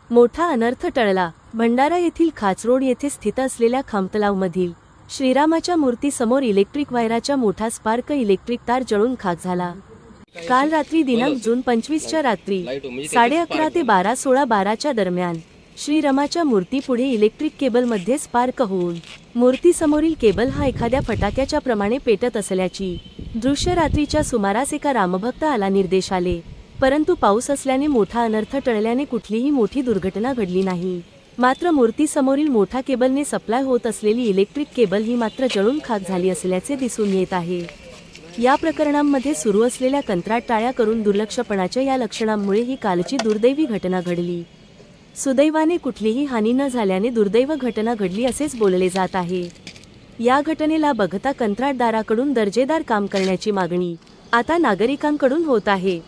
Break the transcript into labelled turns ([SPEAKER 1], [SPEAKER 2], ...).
[SPEAKER 1] मोठा अनर्थ टळला। भंडारा येथील खाचरोड येथे स्थित असलेल्या खामतलावमधील श्रीरामाच्या मूर्तीसमोर इलेक्ट्रिक वायराचा मोठा स्पार्क इलेक्ट्रिक तार जळून खाक झाला। काल रात्री दिनांक जून 25 च्या रात्री 11:30 ते 12:16 दरम्यान श्रीरामाच्या मूर्तीपुढे इलेक्ट्रिक केबलमध्ये स्पार्क होऊन मूर्तीसमोरील केबल हा एखाद्या फटाक्याच्या प्रमाणे पेटत असल्याची दृश्य रात्रीच्या सुमारास एका रामभक्त आला निर्देश आले। परंतु पाऊस असल्याने मोठा अनर्थ टळल्याने कुठलीही मोठी दुर्घटना घडली नाही। मात्र मूर्तीसमोरील मोठा केबलने सप्लाय होत असलेली इलेक्ट्रिक केबल ही मात्र जळून खाक झाली असल्याचे दिसून येत आहे। या प्रकरणांमध्ये सुरू असलेल्या कंत्राट टाळ्या करून दुर्लक्षपणाच्या या लक्षणांमुळे ही कालची दुर्दैवी घटना घडली। सुदैवाने कुठलीही हानी न झाल्याने दुर्दैव घटना घडली असेच बोलले जात आहे। या घटनेला बघता कंत्राटदाराकडून दर्जेदार काम करण्याची मागणी आता नागरिकांकडून होत आहे।